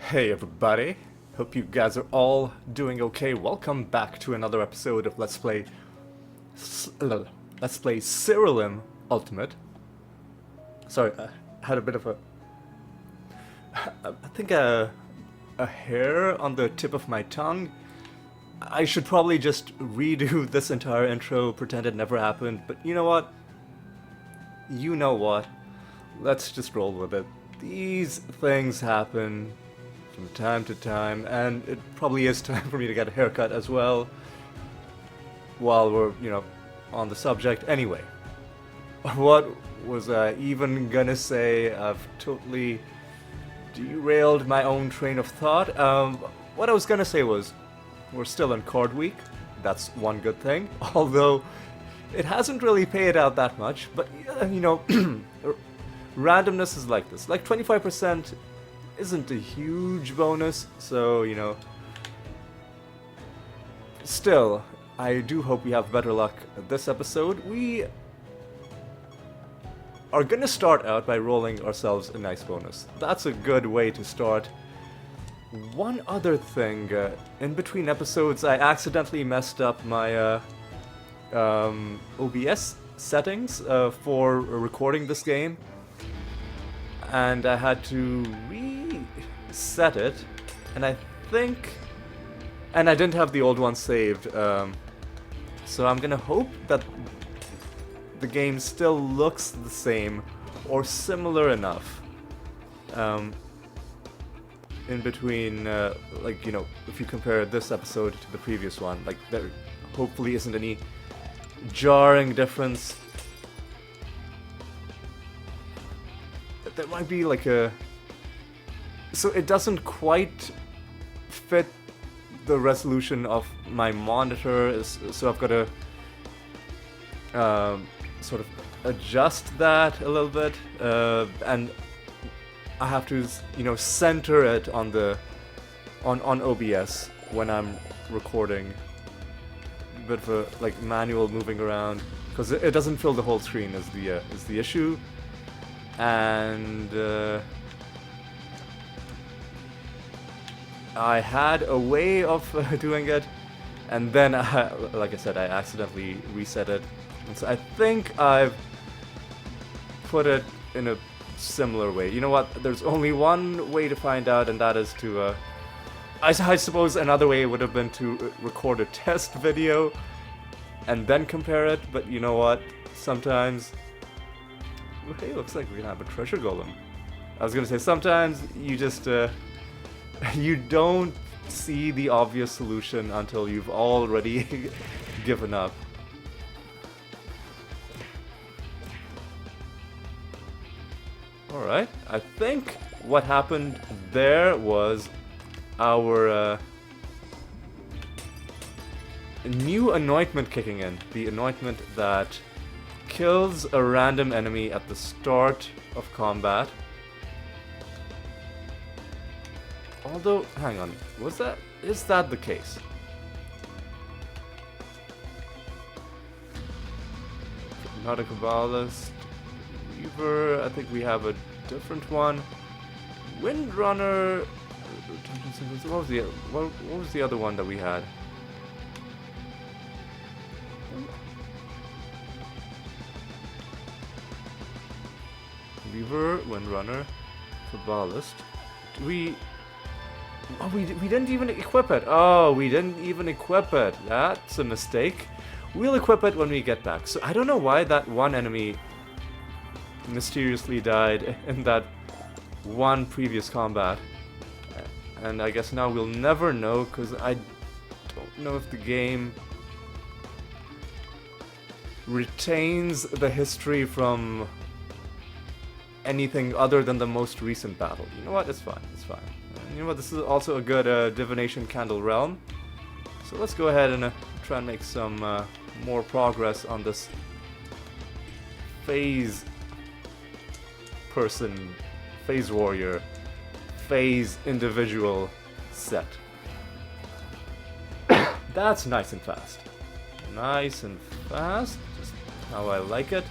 Hey everybody, hope you guys are all doing okay. Welcome back to another episode of Let's Play Siralim Ultimate. Sorry, I had a bit of I think a hair on the tip of my tongue. I should probably just redo this entire intro, pretend it never happened, but you know what? You know what? Let's just roll with it. These things happen from time to time, and it probably is time for me to get a haircut as well, while we're, on the subject. Anyway, what was I even gonna say? I've totally derailed my own train of thought. What I was gonna say was, we're still in Card Week. That's one good thing, although it hasn't really paid out that much, but, randomness is like this. Like, 25% isn't a huge bonus, so, still, I do hope we have better luck this episode. We are gonna start out by rolling ourselves a nice bonus. That's a good way to start. One other thing, in between episodes, I accidentally messed up my OBS settings for recording this game, and I had to reset it, and I didn't have the old one saved, so I'm gonna hope that the game still looks the same or similar enough in between, if you compare this episode to the previous one, like, there hopefully isn't any jarring difference. There might be like so it doesn't quite fit the resolution of my monitor, so I've got to sort of adjust that a little bit, and I have to, center it on on OBS when I'm recording. A bit of a manual moving around, because it doesn't fill the whole screen is the issue. And I had a way of doing it, and then, like I said, I accidentally reset it. And so I think I've put it in a similar way. You know what? There's only one way to find out, and that is to, I suppose another way would have been to record a test video and then compare it, but you know what? Sometimes... Hey, looks like we're gonna have a treasure golem. I was gonna say, sometimes you just, you don't see the obvious solution until you've already given up. Alright, I think what happened there was our new anointment kicking in. The anointment that kills a random enemy at the start of combat. Although, hang on, is that the case? Not a Kabbalist. Weaver, I think we have a different one. Windrunner. What was the other one that we had? Weaver, Windrunner, Kabbalist. We didn't even equip it. Oh, we didn't even equip it. That's a mistake. We'll equip it when we get back. So I don't know why that one enemy mysteriously died in that one previous combat. And I guess now we'll never know, because I don't know if the game retains the history from anything other than the most recent battle. You know what? It's fine. It's fine. And you know what? This is also a good divination candle realm. So let's go ahead and try and make some more progress on this phase person, phase warrior, phase individual set. That's nice and fast. Nice and fast. Just how I like it.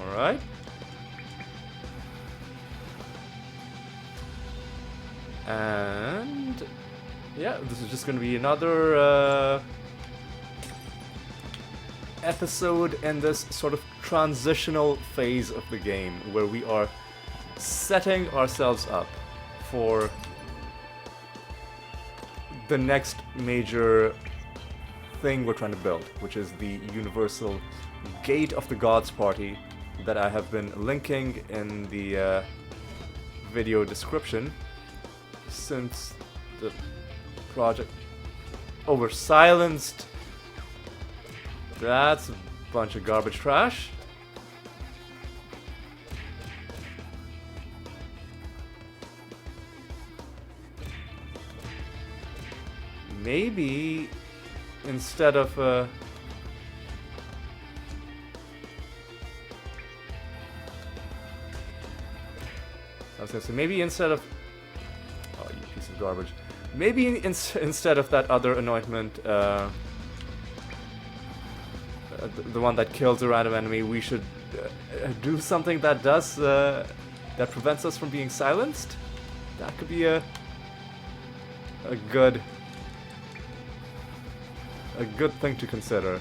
Alright. And yeah, this is just going to be another episode in this sort of transitional phase of the game where we are setting ourselves up for the next major thing we're trying to build, which is the universal Gate of the Gods party that I have been linking in the video description since the project. Oh, we're silenced. That's a bunch of garbage trash. Maybe instead of I was gonna say, maybe instead of... Oh, you piece of garbage. Maybe instead of that other anointment, the one that kills a random enemy, we should do something that does... that prevents us from being silenced? That could be a good thing to consider.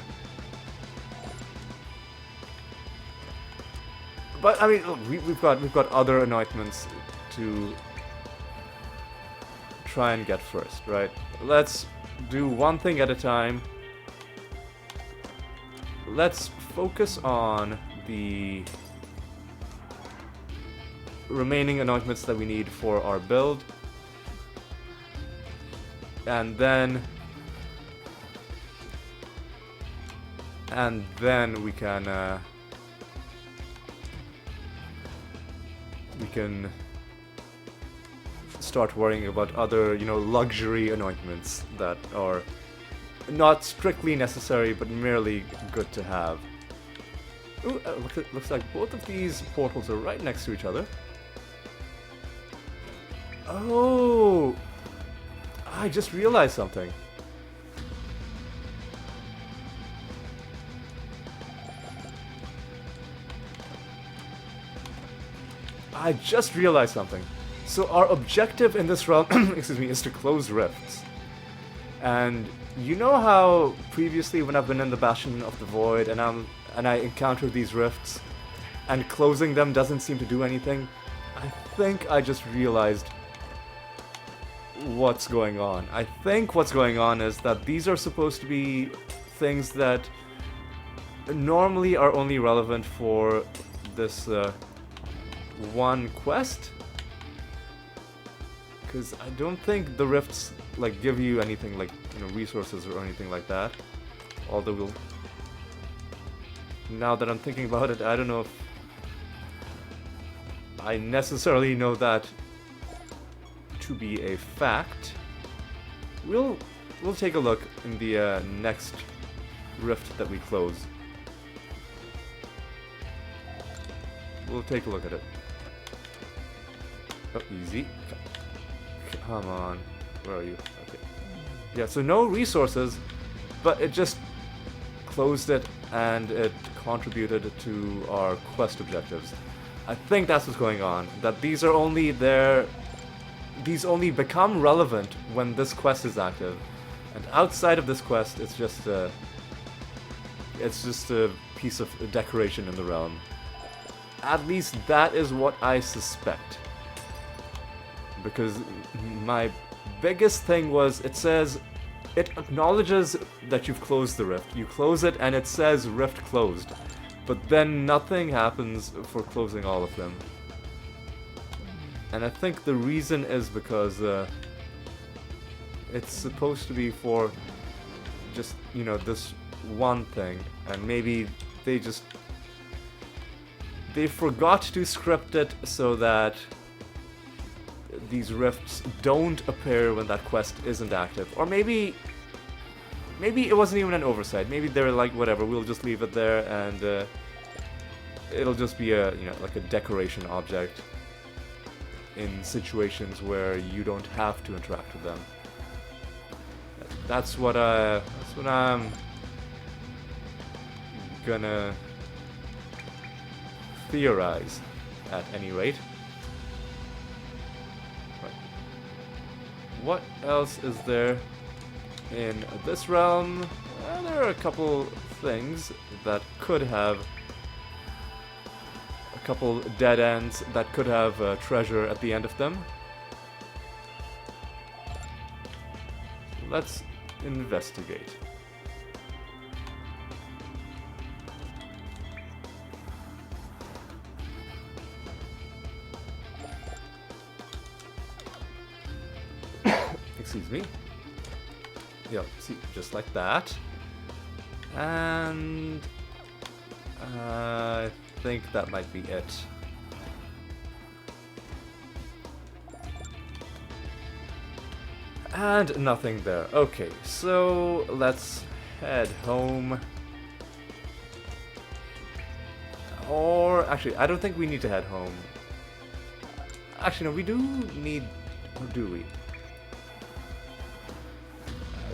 But I mean, look, we've got other anointments to try and get first, right? Let's do one thing at a time. Let's focus on the remaining anointments that we need for our build, and then we can start worrying about other, you know, luxury anointments that are not strictly necessary but merely good to have. Ooh, looks like both of these portals are right next to each other. Oh, I just realized something. I just realized something. So our objective in this realm, excuse me, is to close rifts. And you know how previously when I've been in the Bastion of the Void and I encounter these rifts and closing them doesn't seem to do anything? I think I just realized what's going on. I think what's going on is that these are supposed to be things that normally are only relevant for this one quest, because I don't think the rifts like give you anything like, you know, resources or anything like that. Although we'll, now that I'm thinking about it, I don't know if I necessarily know that to be a fact. We'll take a look in the next rift that we close. We'll take a look at it. Oh, easy. Come on. Where are you? Okay. Yeah, so no resources, but it just closed it and it contributed to our quest objectives. I think that's what's going on. That these are only there... These only become relevant when this quest is active. And outside of this quest, it's just a piece of decoration in the realm. At least that is what I suspect. Because my biggest thing was, it says, it acknowledges that you've closed the rift. You close it and it says rift closed. But then nothing happens for closing all of them. And I think the reason is because it's supposed to be for just, you know, this one thing. And maybe they forgot to script it so that these rifts don't appear when that quest isn't active. Or maybe it wasn't even an oversight. Maybe they're like, whatever, we'll just leave it there and it'll just be a, you know, like a decoration object in situations where you don't have to interact with them. That's what I'm gonna theorize, at any rate. Right. what else is there in this realm? There are a couple things that could have a couple dead ends that could have treasure at the end of them. Let's investigate. Excuse me. Yeah, see, just like that. And I think that might be it. And nothing there. Okay, so let's head home. Or, actually, I don't think we need to head home. Actually, no, we do need... Or do we?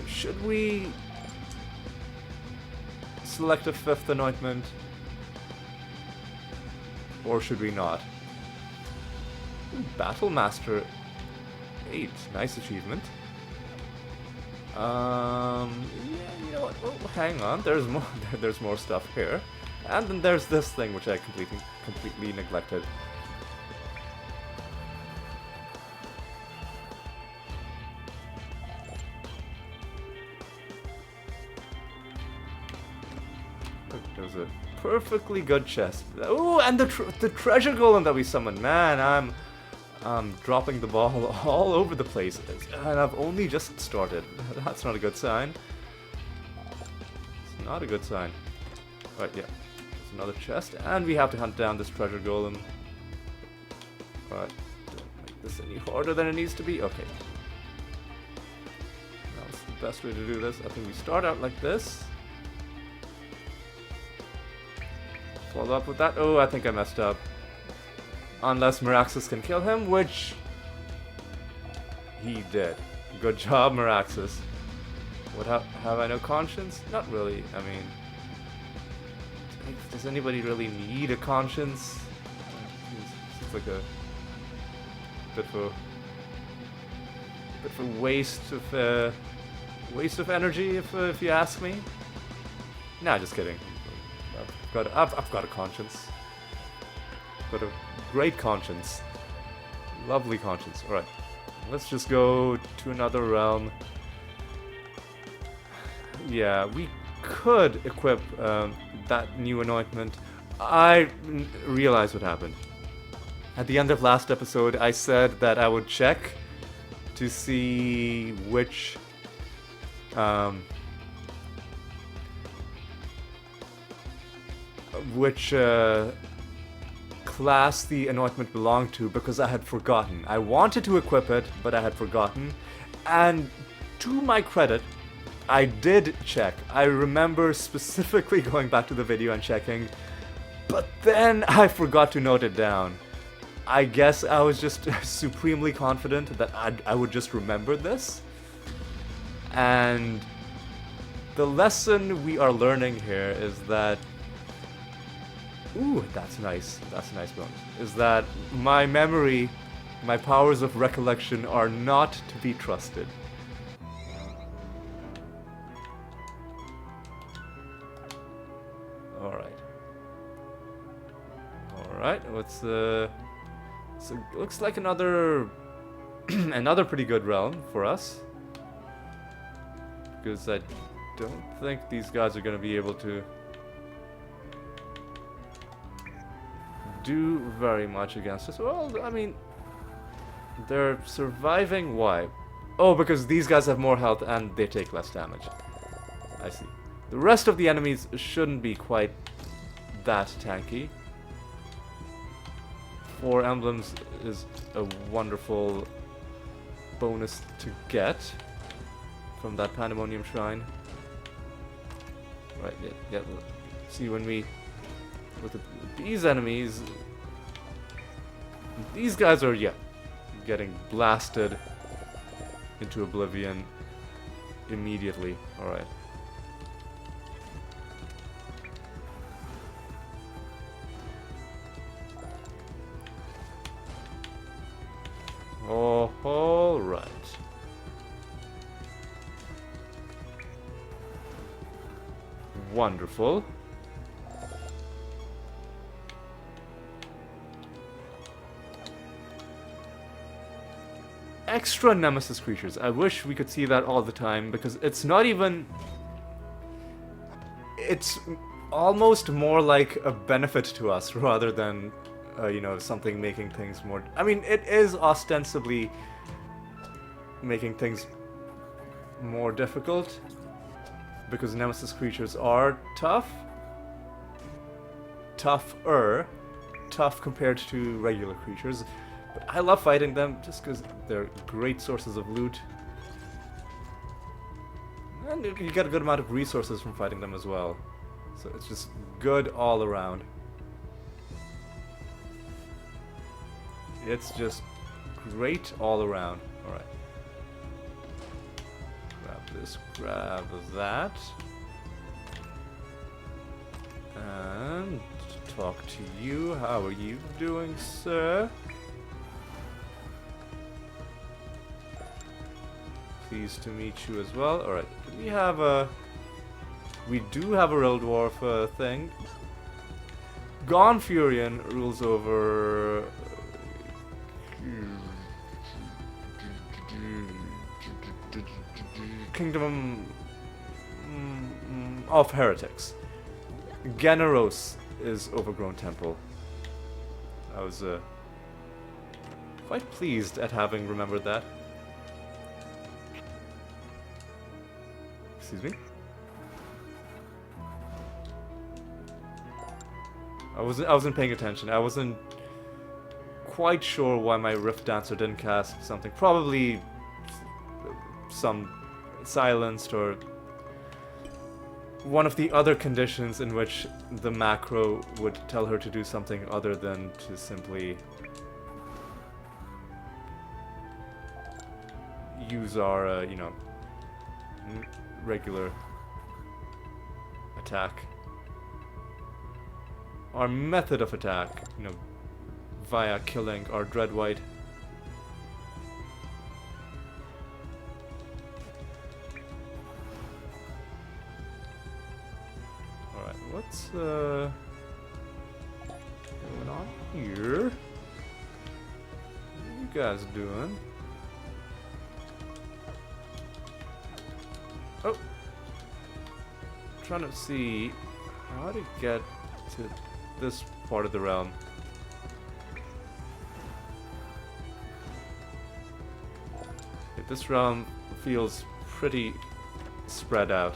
Should we select a 5th anointment? Or should we not? Battle Master 8. Nice achievement. Yeah, you know what? Oh, hang on. There's more. There's more stuff here, and then there's this thing which I completely neglected. Look, there's a perfectly good chest. Oh, and the treasure golem that we summoned. Man, I'm dropping the ball all over the place, and I've only just started. That's not a good sign. It's not a good sign. Right, yeah. There's another chest, and we have to hunt down this treasure golem. But don't make this any harder than it needs to be. Okay. That's the best way to do this. I think we start out like this. Follow up with that. Oh, I think I messed up. Unless Meraxus can kill him, which he did. Good job, Meraxus. What have I no conscience? Not really. I mean, does anybody really need a conscience? It's like a bit of a waste of energy, if you ask me. Nah, just kidding. I've got a conscience. Got a great conscience. Lovely conscience. Alright. Let's just go to another realm. Yeah, we could equip that new anointment. I realized what happened. At the end of last episode, I said that I would check to see which class the anointment belonged to, because I had forgotten. I wanted to equip it, but I had forgotten. And to my credit, I did check. I remember specifically going back to the video and checking, but then I forgot to note it down. I guess I was just supremely confident that I would just remember this. And the lesson we are learning here is that... Ooh, that's nice. That's a nice bonus. Is that my memory, my powers of recollection are not to be trusted. Alright. Alright, what's so it looks like another another pretty good realm for us. Because I don't think these guys are gonna be able to do very much against us. Well, I mean, they're surviving. Why? Oh, because these guys have more health and they take less damage. I see. The rest of the enemies shouldn't be quite that tanky. 4 emblems is a wonderful bonus to get from that Pandemonium Shrine. Right, yeah. See, when we... with these enemies, these guys are, yeah, getting blasted into oblivion immediately. Alright. Oh, alright. Wonderful. Extra nemesis creatures. I wish we could see that all the time, because it's not even... It's almost more like a benefit to us rather than, you know, something making things more... I mean, it is ostensibly making things more difficult, because nemesis creatures are tough. Tougher. Tough compared to regular creatures. But I love fighting them just because they're great sources of loot. And you get a good amount of resources from fighting them as well. So it's just good all around. It's just great all around. Alright. Grab this, grab that. And talk to you. How are you doing, sir? Pleased to meet you as well. Alright, do we have a... We do have a real dwarf thing. Gone Furion rules over... Kingdom of Heretics. Generos is Overgrown Temple. I was quite pleased at having remembered that. Excuse me? I wasn't paying attention. I wasn't quite sure why my Rift Dancer didn't cast something. Probably some silenced or one of the other conditions in which the macro would tell her to do something other than to simply use our, you know, regular attack. Our method of attack, you know, via killing our Dreadwhite. Alright, what's going on here? What are you guys doing? Oh! Trying to see how to get to this part of the realm. Okay, this realm feels pretty spread out.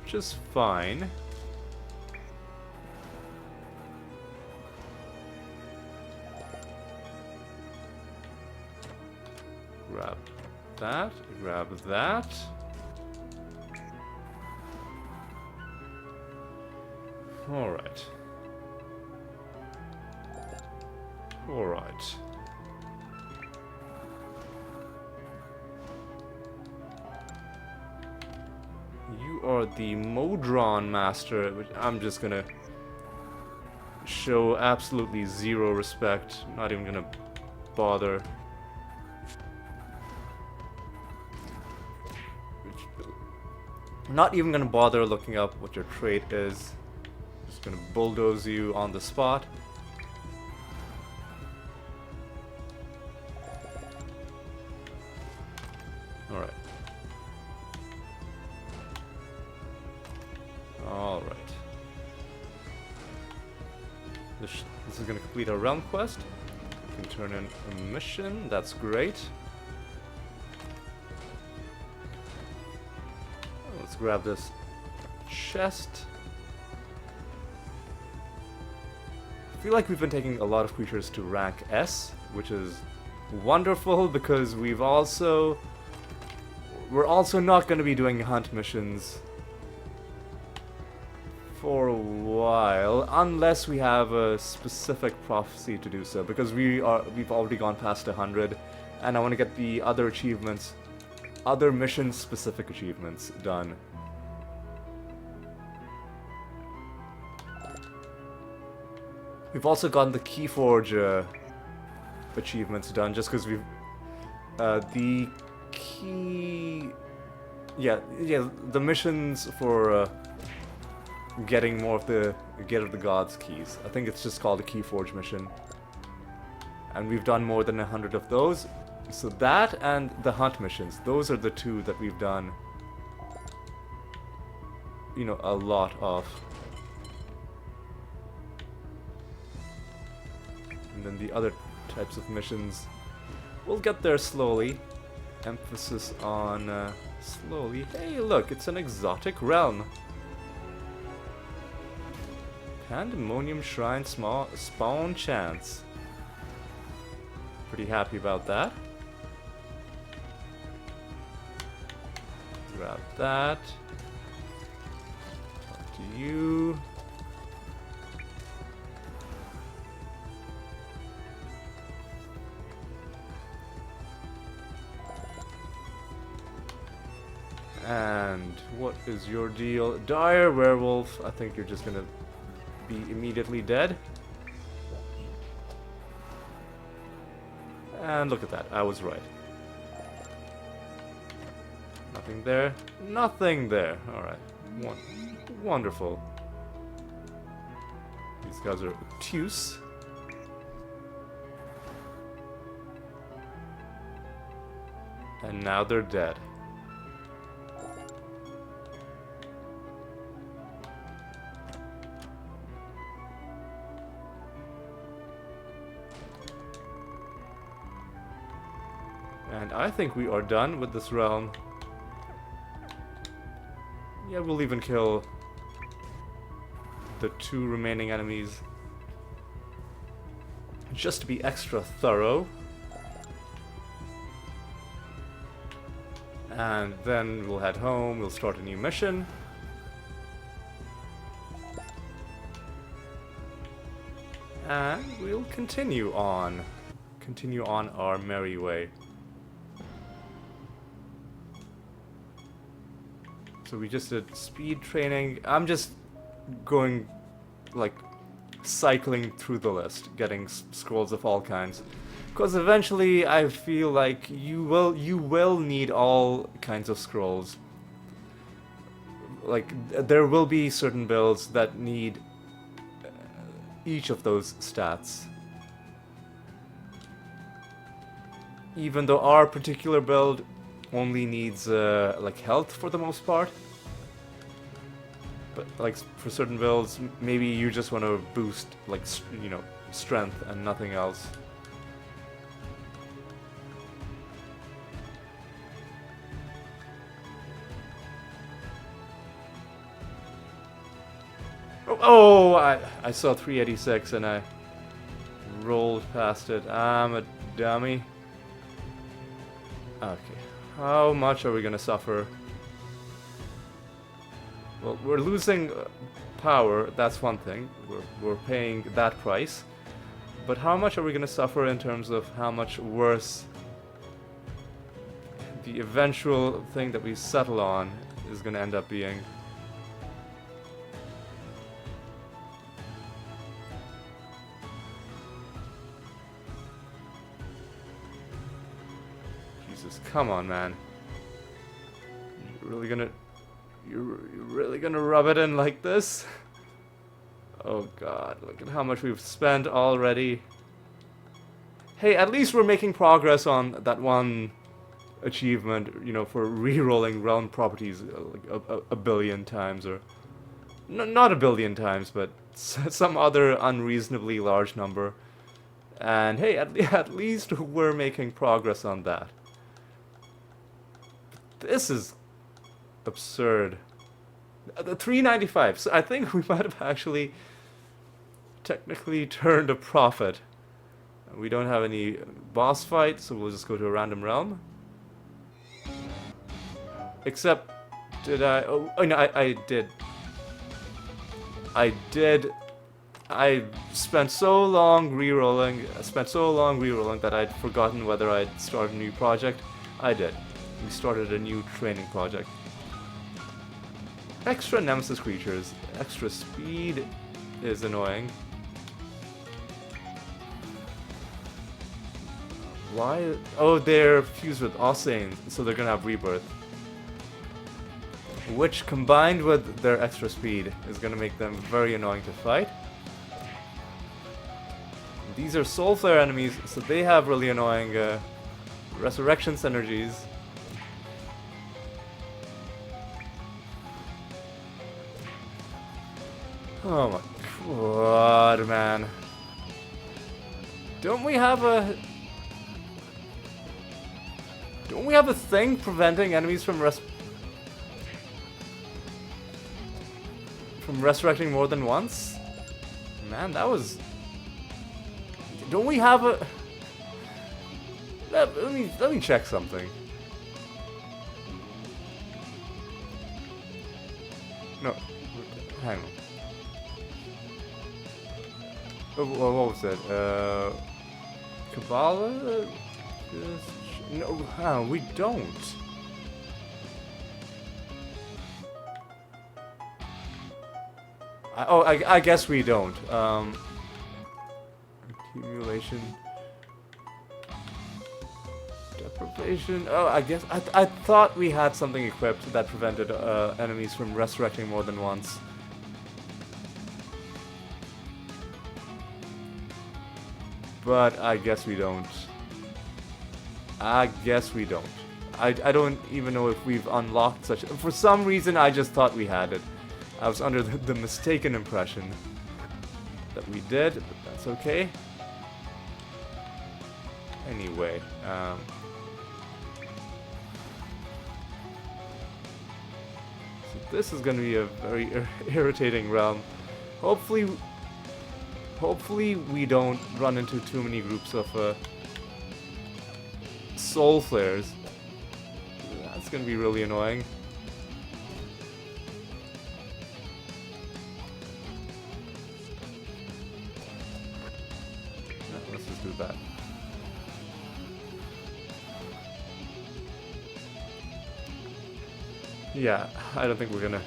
Which is fine. Grab that, grab that. Alright. Alright. You are the Modron Master, which I'm just gonna show absolutely zero respect. Not even gonna bother. Not even gonna bother looking up what your trait is. Just gonna bulldoze you on the spot. Alright. Alright. This is gonna complete our realm quest. We can turn in a mission, that's great. Let's grab this chest. I feel like we've been taking a lot of creatures to rank S, which is wonderful because we're also not going to be doing hunt missions for a while unless we have a specific prophecy to do so, because we've already gone past 100 and I want to get the other achievements, other mission specific achievements done. We've also gotten the Keyforge achievements done just because The key... Yeah, the missions for getting more of the Gate of the Gods keys. I think it's just called the Keyforge mission. And we've done more than 100 of those. So that and the hunt missions, those are the two that we've done, you know, a lot of. And then the other types of missions, we'll get there slowly. Emphasis on slowly. Hey, look, it's an exotic realm. Pandemonium Shrine Spawn Chance. Pretty happy about that. Grab that. Talk to you. And what is your deal? Dire Werewolf. I think you're just gonna be immediately dead. And look at that, I was right. Nothing there. Nothing there. Alright. Wonderful. These guys are obtuse. And now they're dead. And I think we are done with this realm. Yeah, we'll even kill the 2 remaining enemies. Just to be extra thorough. And then we'll head home, we'll start a new mission. And we'll continue on our merry way. So we just did speed training. I'm just going, like, cycling through the list, getting scrolls of all kinds. Because eventually I feel like you will need all kinds of scrolls. Like, there will be certain builds that need each of those stats. Even though our particular build only needs like health for the most part, but like for certain builds, maybe you just want to boost, like, you know, strength and nothing else. Oh, I saw 386 and I rolled past it. I'm a dummy. Okay. How much are we gonna suffer? Well, we're losing power, that's one thing. We're paying that price. But how much are we gonna suffer in terms of how much worse the eventual thing that we settle on is gonna end up being? Come on, man. You're really gonna rub it in like this? Oh god, look at how much we've spent already. Hey, at least we're making progress on that one achievement, you know, for re-rolling realm properties like a billion times, or not a billion times, but some other unreasonably large number. And hey, at least we're making progress on that. This is absurd. The 395. So I think we might have actually technically turned a profit. We don't have any boss fight, so we'll just go to a random realm. Except, did I? Oh no, I did. I spent so long re-rolling. That I'd forgotten whether I'd start a new project. I did. We started a new training project. Extra nemesis creatures. Extra speed is annoying. Why? Oh, they're fused with Osane, so they're gonna have rebirth. Which, combined with their extra speed, is gonna make them very annoying to fight. These are Soul Flare enemies, so they have really annoying Resurrection synergies. Oh my god, man. Don't we have a thing preventing enemies from resurrecting more than once? Man, that was... Don't we have a... Let me check something. No, hang on. What was that? Kabbalah? No, we don't. I guess we don't. Accumulation. Deprivation. Oh, I guess I thought we had something equipped that prevented enemies from resurrecting more than once. But I guess we don't. I guess we don't. I don't even know if we've unlocked such... For some reason, I just thought we had it. I was under the mistaken impression that we did, but that's okay. Anyway, so this is going to be a very irritating realm. Hopefully we don't run into too many groups of Soul Flares. That's going to be really annoying. Let's just do that. Yeah, I don't think we're gonna...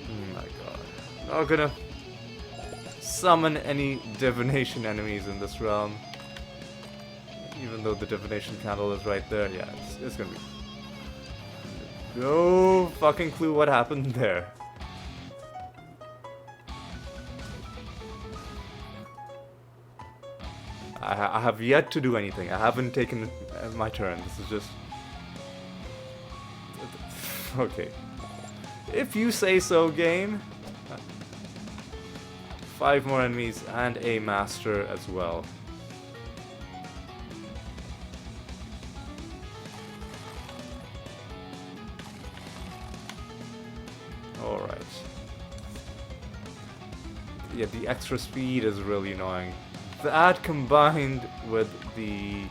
Oh my god. Not gonna summon any divination enemies in this realm. Even though the divination candle is right there. Yeah, it's gonna be... No fucking clue what happened there. I have yet to do anything. I haven't taken my turn. This is just... Okay. If you say so, game. 5 more enemies and a master as well. Alright. Yeah, the extra speed is really annoying. That combined with the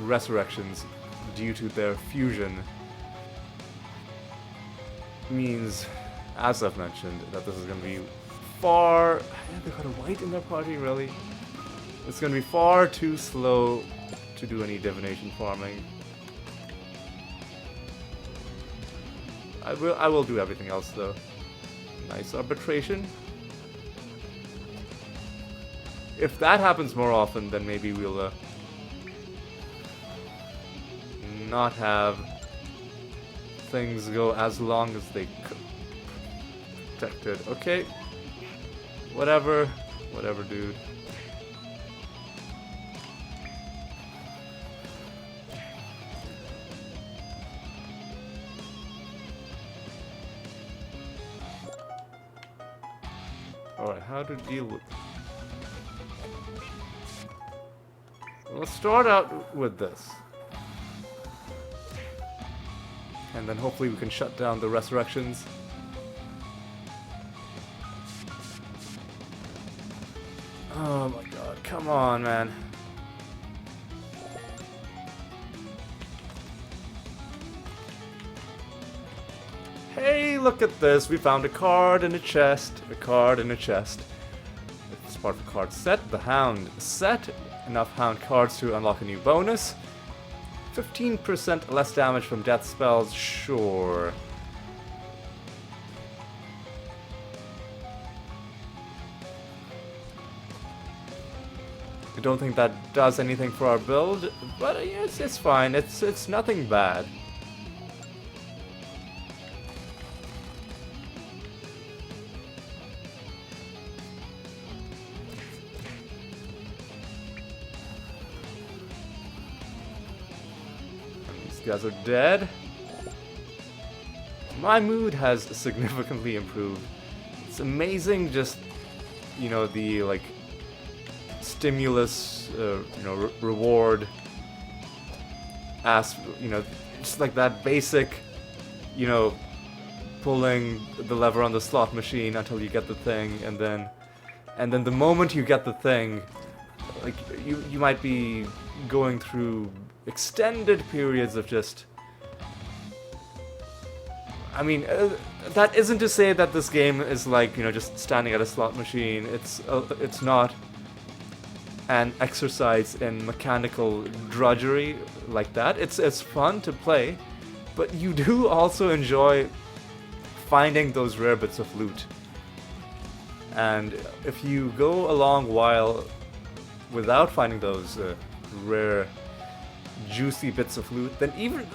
resurrections due to their fusion means, as I've mentioned, that this is going to be far... They got a white in their party, really? It's going to be far too slow to do any divination farming. I will do everything else, though. Nice arbitration. If that happens more often, then maybe we'll not have things go as long as they protected. Okay. Whatever, dude. Alright, how to deal with... Let's start out with this. And then hopefully we can shut down the resurrections. Oh my god, come on, man. Hey, look at this. We found a card in a chest. A card in a chest. It's part of the card set. The Hound. Set enough Hound cards to unlock a new bonus. 15% less damage from death spells. Sure. don't think that does anything for our build, but it's fine. It's nothing bad. These guys are dead. My mood has significantly improved. It's amazing, just, you know, the like stimulus, reward just like that basic, pulling the lever on the slot machine until you get the thing, and then the moment you get the thing, like you might be going through extended periods of just, I mean, that isn't to say that this game is like, just standing at a slot machine. It's not an exercise in mechanical drudgery like that. It's fun to play, but you do also enjoy finding those rare bits of loot. And if you go a long while without finding those rare, juicy bits of loot, then even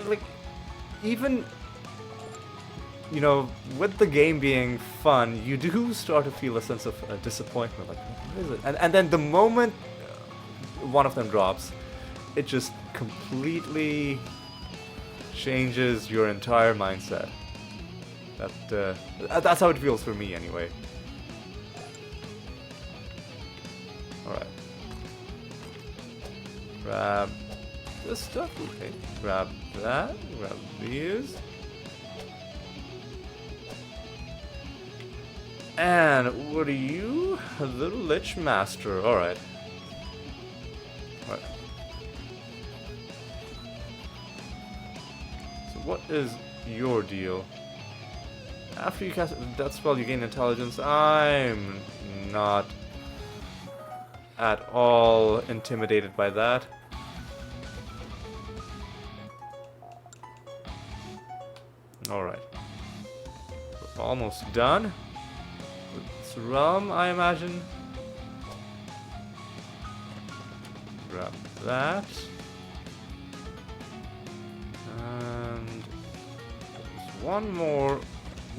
with the game being fun, you do start to feel a sense of disappointment. Like, what is it? And then the moment one of them drops, it just completely changes your entire mindset. That's how it feels for me, anyway. Alright. Grab this stuff, okay. Grab that, grab these. And what are you? A little Lich Master. Alright. Alright. So what is your deal? After you cast a death spell, you gain intelligence. I'm not at all intimidated by that. Alright. We're almost done. Siralim, I imagine. Grab that. And there's one more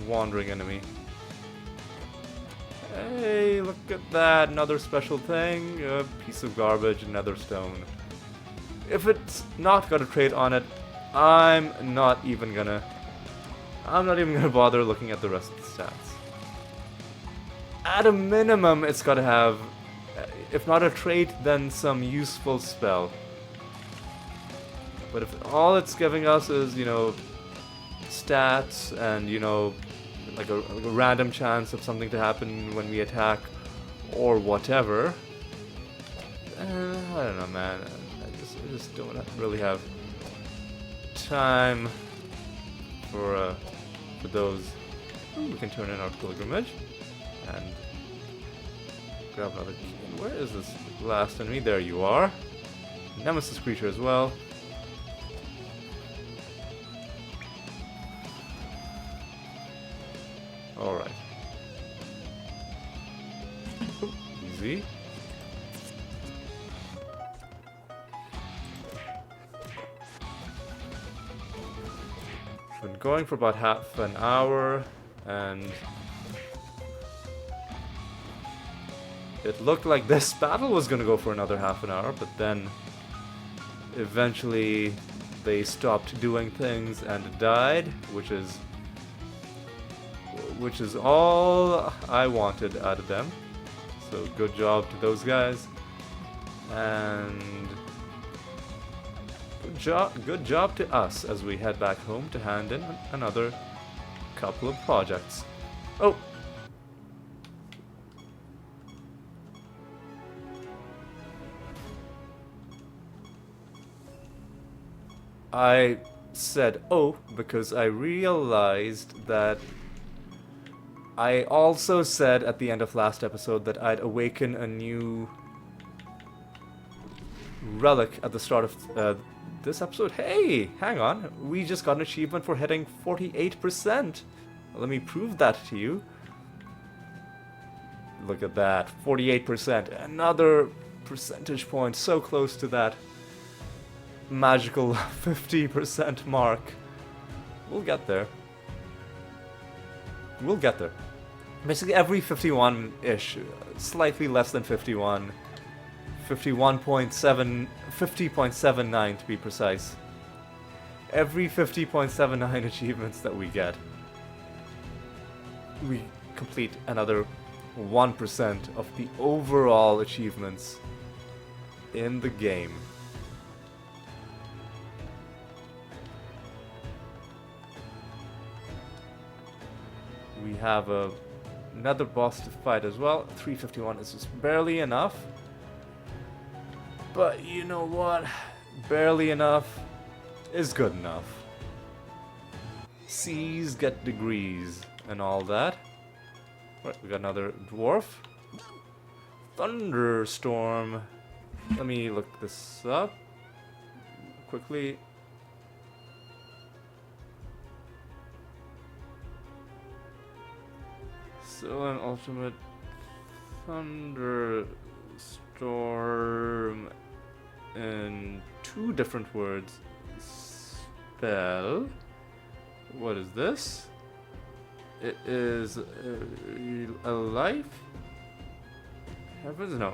wandering enemy. Hey, look at that. Another special thing. A piece of garbage, nether stone. If it's not got a trait on it, I'm not even gonna bother looking at the rest of the stats. At a minimum, it's gotta have, if not a trait, then some useful spell. But if all it's giving us is, stats and, like a random chance of something to happen when we attack, or whatever, I don't know, man. I just don't really have time for those. Ooh, we can turn in our pilgrimage and grab another key. Where is this last enemy? There you are. Nemesis creature as well. Alright. Easy. Been going for about half an hour, and it looked like this battle was gonna go for another half an hour, but then eventually they stopped doing things and died, which is all I wanted out of them. So good job to those guys, and good job to us as we head back home to hand in another couple of projects. Oh! I said oh because I realized that I also said at the end of last episode that I'd awaken a new relic at the start of this episode. Hey, hang on. We just got an achievement for hitting 48%. Let me prove that to you. Look at that. 48%. Another percentage points, so close to that magical 50% mark. We'll get there. We'll get there. Basically every 51-ish, slightly less than 51, 51.7, 50.79 to be precise. Every 50.79 achievements that we get, we complete another 1% of the overall achievements in the game. We have another boss to fight as well. 351 is just barely enough. But you know what? Barely enough is good enough. C's get degrees and all that. Right, we got another dwarf. Thunderstorm. Let me look this up quickly. So an ultimate thunderstorm in 2 different words. Spell. What is this? It is a life? Heavens, no.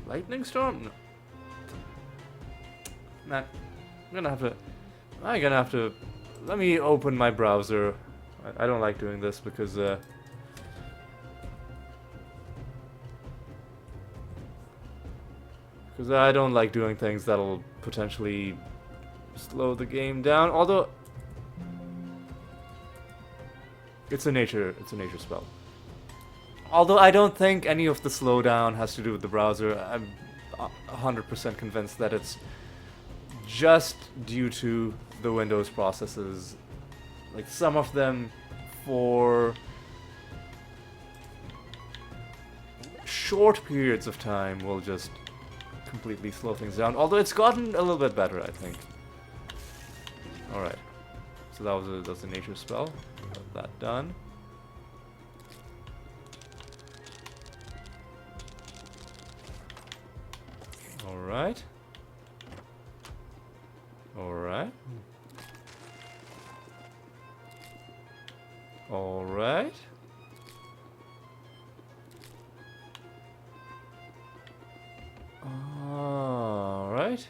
Lightning storm? No. Man, I'm gonna have to. Let me open my browser. I don't like doing this because I don't like doing things that'll potentially slow the game down. Although it's a nature spell. Although I don't think any of the slowdown has to do with the browser. I'm 100% convinced that it's just due to the Windows processes. Like some of them for short periods of time will just completely slow things down. Although it's gotten a little bit better, I think. Alright. So that was a nature spell. Got that done. Alright. Alright. Alright. Alright.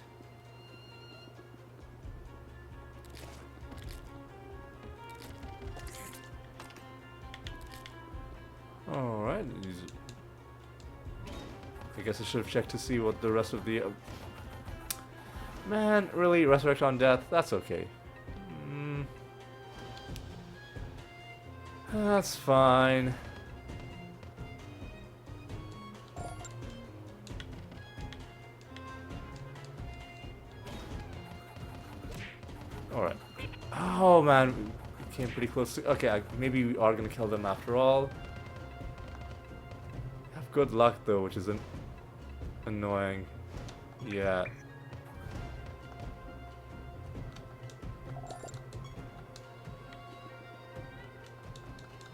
Alright. I guess I should have checked to see what the rest of the... Man, really? Resurrect on death? That's okay. That's fine. Alright. Oh man, we came pretty close to... Okay, maybe we are gonna kill them after all. Have good luck though, which is annoying. Yeah.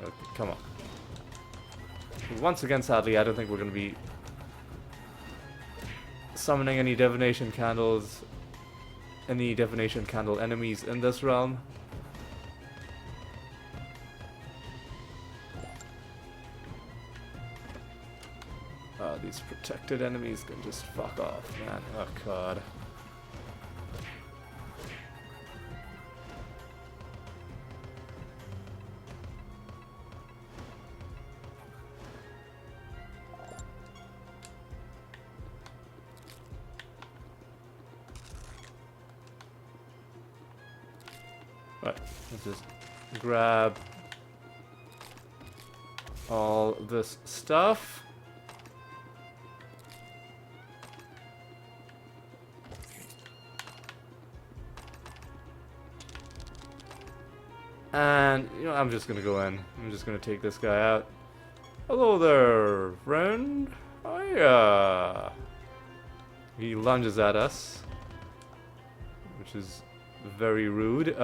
Okay, come on. Once again, sadly, I don't think we're going to be summoning any divination candles, any divination candle enemies in this realm. These protected enemies can just fuck off, man. Oh god. Right, let's just grab all this stuff. And, you know, I'm just gonna go in. I'm just gonna take this guy out. Hello there, friend. Hiya. He lunges at us, which is very rude.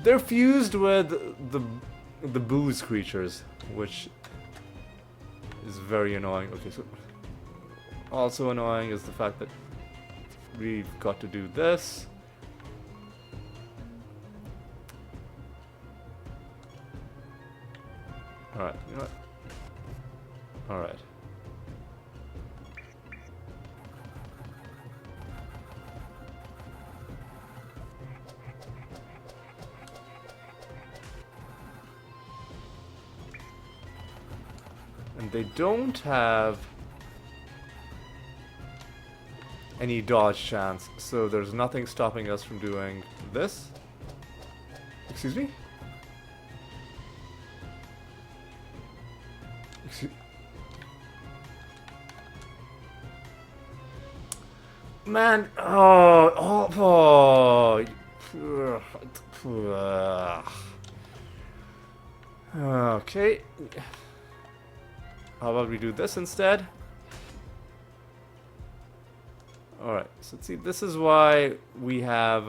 They're fused with the booze creatures, which is very annoying. Okay, so also annoying is the fact that we've got to do this. Alright, you know what? Alright. And they don't have any dodge chance, so there's nothing stopping us from doing this. Excuse me? Man, okay. How about we do this instead? Alright, so see, this is why we have,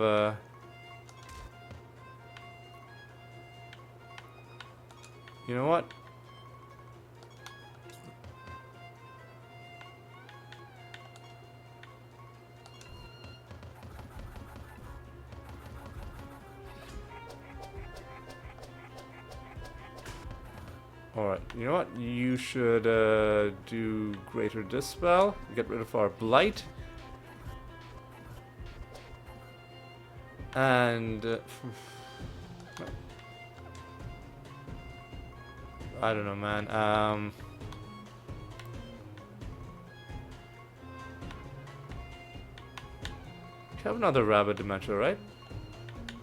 you know what? Alright, you know what? You should do Greater Dispel, get rid of our Blight. And I don't know, man. We have another Rabbit Dementia, right?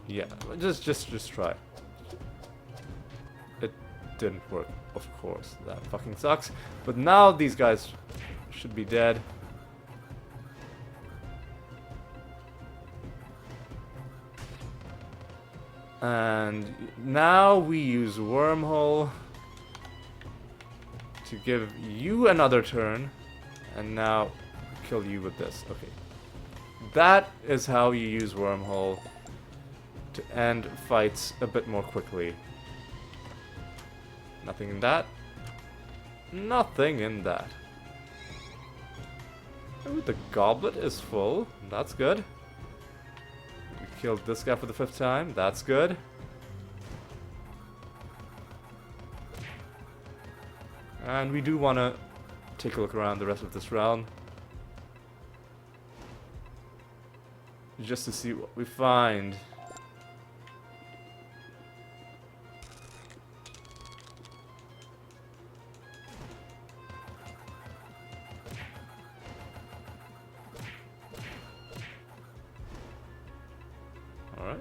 Yeah, just try. It didn't work, of course. That fucking sucks. But now these guys should be dead. And now we use Wormhole to give you another turn, and now kill you with this. Okay. That is how you use Wormhole to end fights a bit more quickly. Nothing in that. Nothing in that. Ooh, the goblet is full. That's good. Killed this guy for the 5th time. That's good. And we do want to take a look around the rest of this realm. Just to see what we find. Alright.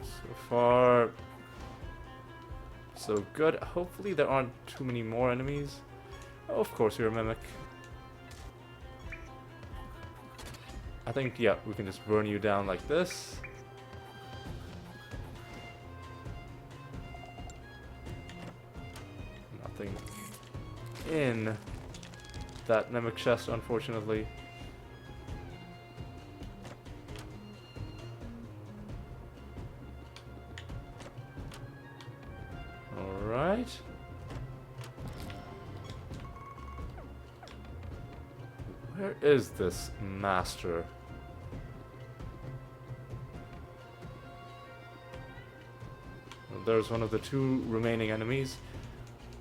So far, so good. Hopefully there aren't too many more enemies. Oh, of course, you're a mimic. I think, yeah, we can just burn you down like this. Nothing in that mimic chest, unfortunately. Alright. Where is this master? Well, there's one of the 2 remaining enemies.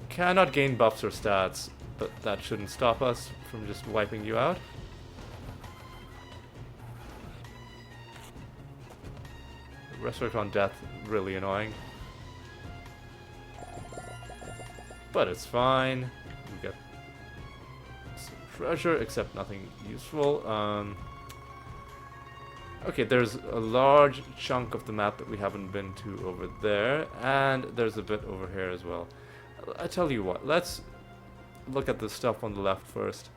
Cannot gain buffs or stats, but that shouldn't stop us from just wiping you out. Resurrect on death, really annoying. But it's fine. We get some treasure, except nothing useful. Okay, there's a large chunk of the map that we haven't been to over there, and there's a bit over here as well. I tell you what, let's look at the stuff on the left first.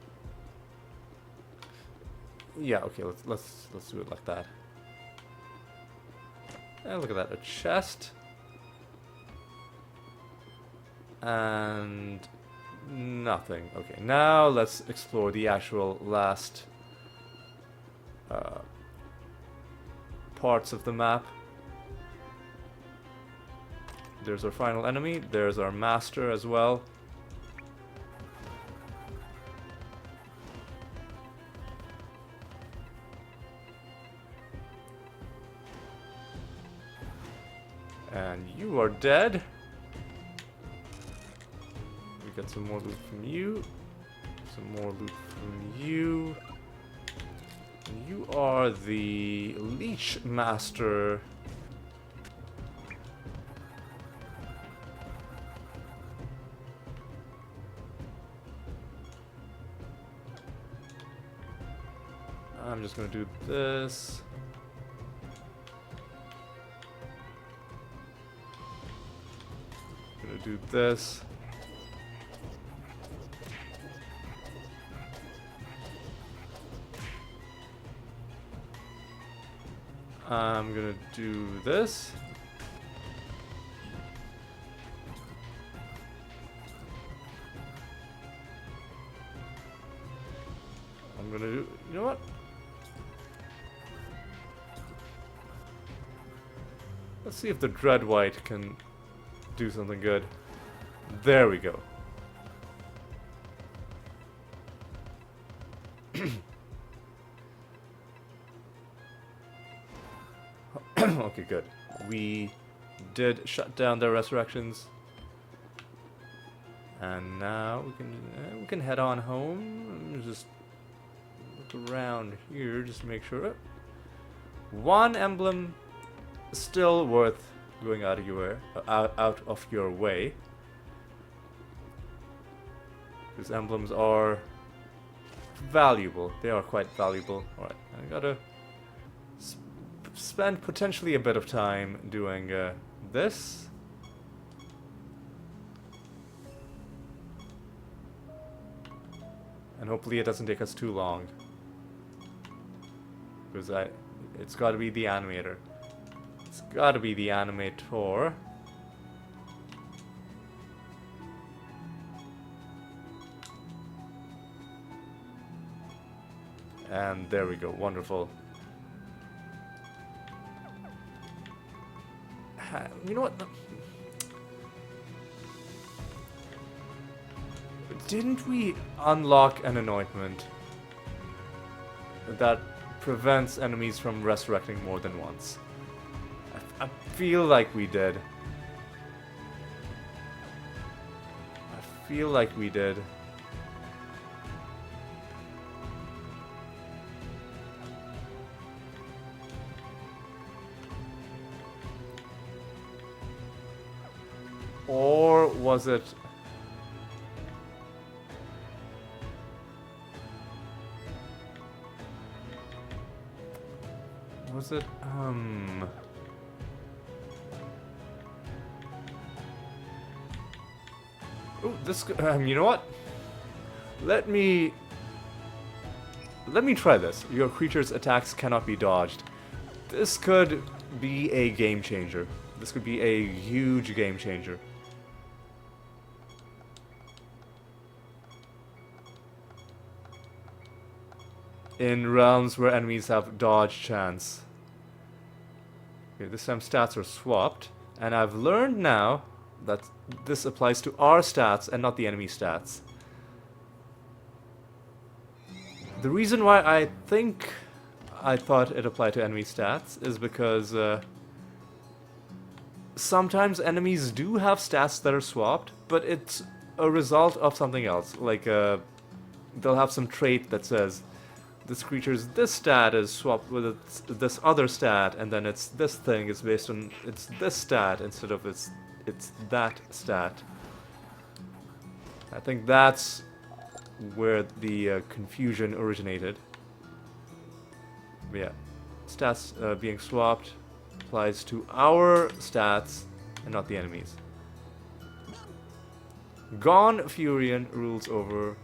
Yeah, okay, let's do it like that. And look at that, a chest. And nothing. Okay, now let's explore the actual last parts of the map. There's our final enemy. There's our master as well. And you are dead. We got some more loot from you. Some more loot from you. You are the Leech Master. I'm just gonna do this. Gonna do this. I'm gonna do this. I'm gonna do, you know what? Let's see if the Dread White can do something good. There we go. Okay, good. We did shut down their resurrections, and now we can head on home. Just look around here, just to make sure. One emblem still worth going out of your way. These emblems are valuable. They are quite valuable. All right, I gotta spend potentially a bit of time doing this. And hopefully it doesn't take us too long. Because it's gotta be the animator. It's gotta be the animator. And there we go, wonderful. You know what? Didn't we unlock an anointment that prevents enemies from resurrecting more than once? I feel like we did. I feel like we did. Or was it... Was it, Oh, this, you know what? Let me try this. Your creature's attacks cannot be dodged. This could be a game changer. This could be a huge game changer. In realms where enemies have dodge chance. Okay, this time stats are swapped, and I've learned now that this applies to our stats and not the enemy stats. The reason why I think I thought it applied to enemy stats is because sometimes enemies do have stats that are swapped, but it's a result of something else. Like they'll have some trait that says this creature's this stat is swapped with this other stat, and then it's this thing is based on it's this stat instead of it's that stat. I think that's where the confusion originated. But yeah, stats being swapped applies to our stats and not the enemies. Gone Furion rules over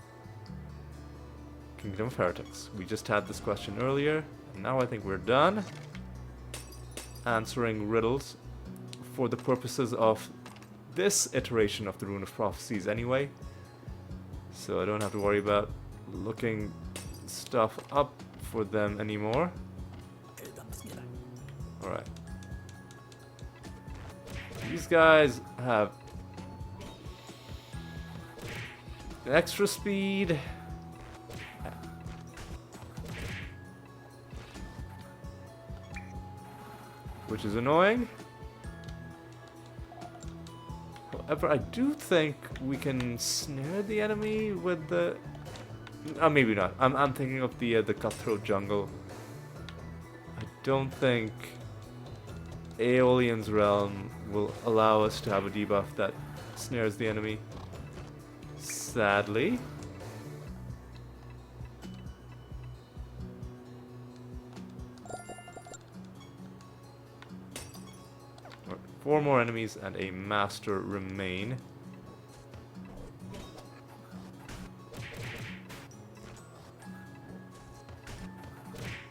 Kingdom of Heretics. We just had this question earlier, and now I think we're done answering riddles for the purposes of this iteration of the Rune of Prophecies anyway. So I don't have to worry about looking stuff up for them anymore. Alright. These guys have extra speed. Which is annoying. However, I do think we can snare the enemy with the... maybe not. I'm thinking of the cutthroat jungle. I don't think Aeolian's Realm will allow us to have a debuff that snares the enemy. Sadly. Alright, 4 more enemies and a master remain.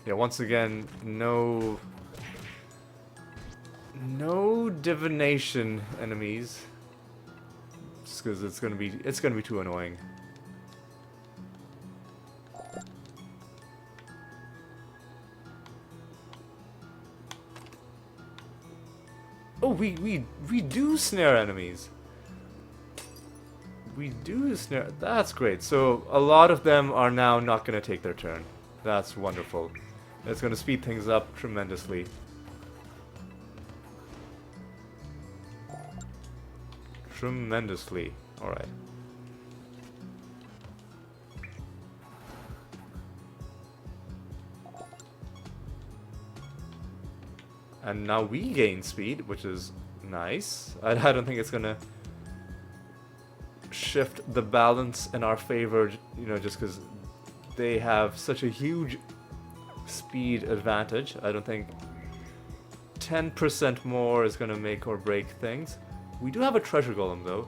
Yeah, once again, no divination enemies. Just because it's gonna be too annoying. Oh, we do snare enemies. We do snare. That's great. So a lot of them are now not gonna take their turn. That's wonderful. It's gonna speed things up tremendously. Tremendously. Alright. And now we gain speed, which is nice. I don't think it's gonna shift the balance in our favor, you know, just because they have such a huge speed advantage. I don't think 10% more is gonna make or break things. We do have a treasure golem though,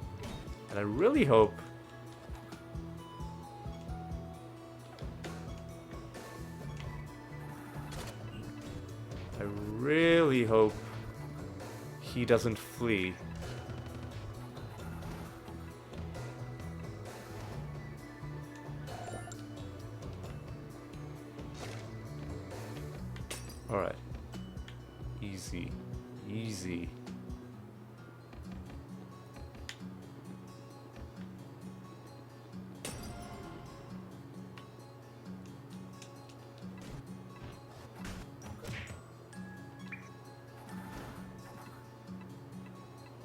and I really hope he doesn't flee. Alright. Easy. Easy.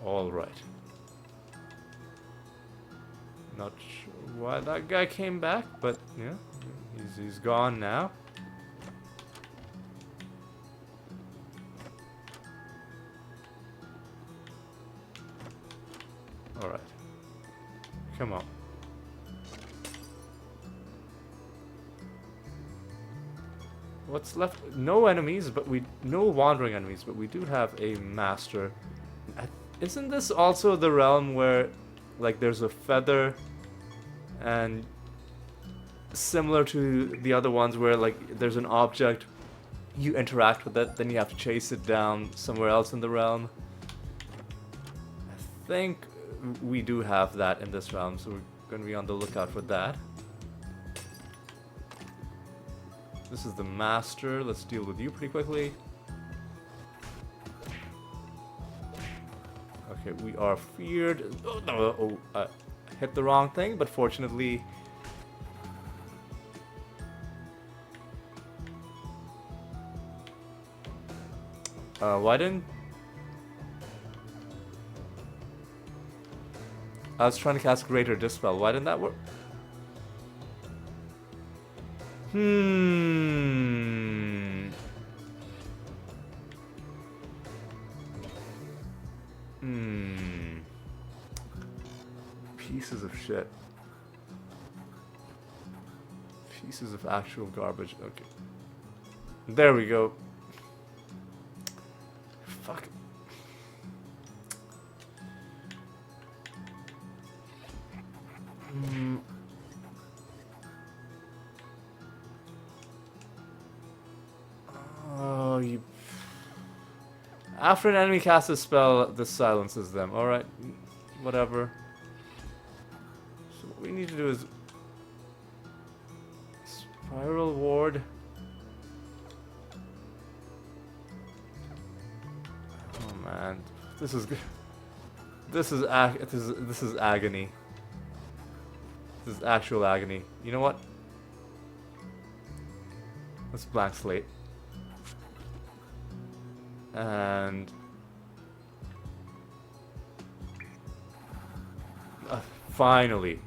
Alright. Not sure why that guy came back, but yeah, he's gone now. Alright. Come on. What's left? No enemies, but no wandering enemies, but we do have a master. Isn't this also the realm where, like, there's a feather and similar to the other ones where, like, there's an object, you interact with it, then you have to chase it down somewhere else in the realm? I think we do have that in this realm, so we're going to be on the lookout for that. This is the master. Let's deal with you pretty quickly. Okay, we are feared. Oh, no, I hit the wrong thing, but fortunately... why didn't... I was trying to cast Greater Dispel. Why didn't that work? Pieces of shit. Pieces of actual garbage. Okay. There we go. Fuck. Oh, you... After an enemy casts a spell, this silences them. Alright, whatever. So what we need to do is... Spiral Ward. Oh man, this is good. This is agony. This is actual agony. You know what? Let's blank slate. And Finally.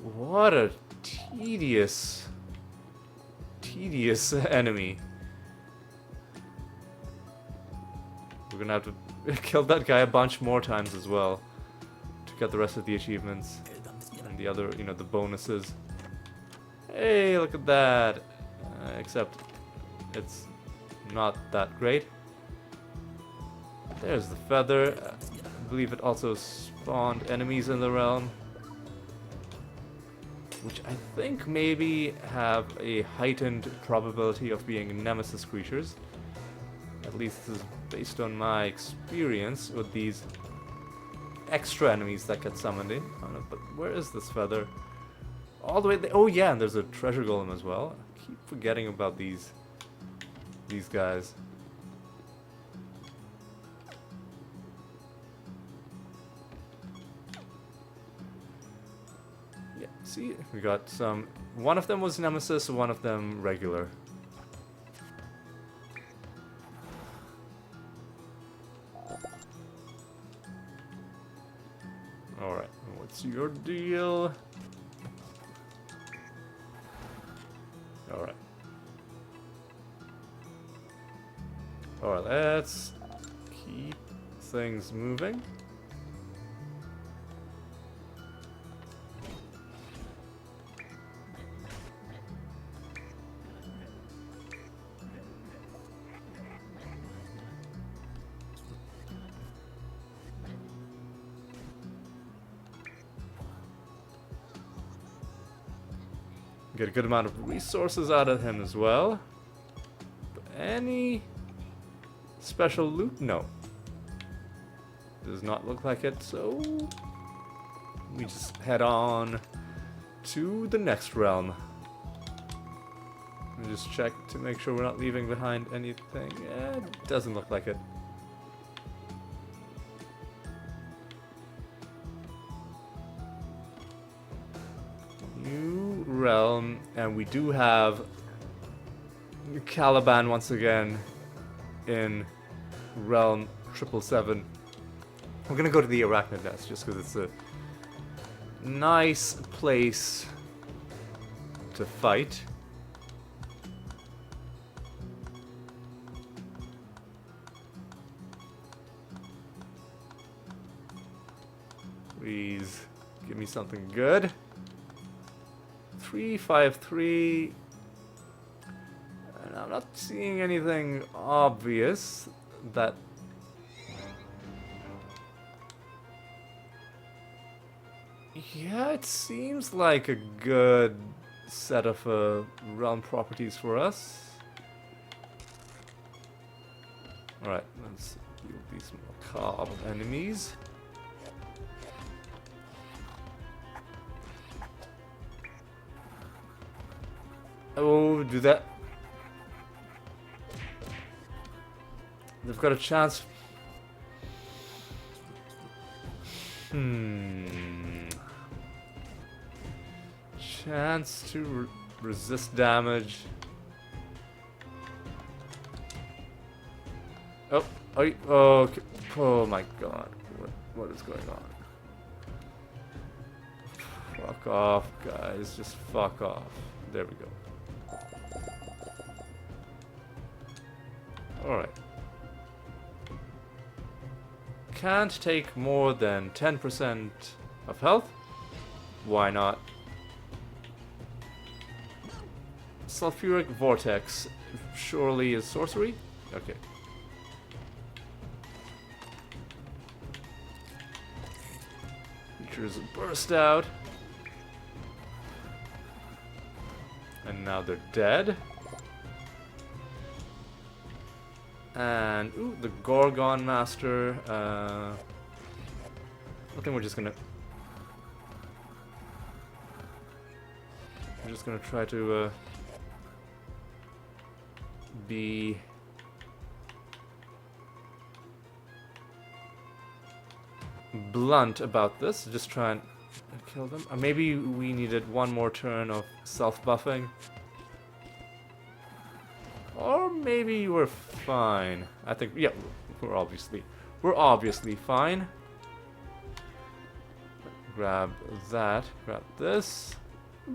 What a tedious enemy. We're gonna have to kill that guy a bunch more times as well to get the rest of the achievements and the other, you know, the bonuses. Hey, look at that. Except it's not that great. There's the feather. I believe it also spawned enemies in the realm, which I think maybe have a heightened probability of being nemesis creatures. At least this is based on my experience with these extra enemies that get summoned in. I don't know, but where is this feather? All the way there. Oh yeah, and there's a treasure golem as well. I keep forgetting about these guys. Yeah, see, we got some. One of them was nemesis, one of them regular. Alright, what's your deal? Alright. Alright, let's keep things moving. Get a good amount of resources out of him as well. But any special loot? No. Does not look like it, so we just head on to the next realm. And just check to make sure we're not leaving behind anything. Yeah, it doesn't look like it. New realm, and we do have Caliban once again in realm 777. We're gonna go to the Arachnid Nest just because it's a nice place to fight. Please give me something good. 353. And I'm not seeing anything obvious that. Yeah, it seems like a good set of realm properties for us. Alright, let's deal with these macabre enemies. Oh, do that. They've got a chance. Chance to resist damage. Oh, okay. Oh my god. What is going on? Fuck off, guys. Just fuck off. There we go. Alright. Can't take more than 10% of health. Why not? Sulfuric Vortex surely is sorcery? Okay. Creatures burst out. And now they're dead. And, ooh, the Gorgon Master. I think we're just gonna try to be blunt about this. Just try and kill them. Maybe we needed one more turn of self-buffing. Or maybe we're fine. I think, yeah, we're obviously fine. Grab that. Grab this.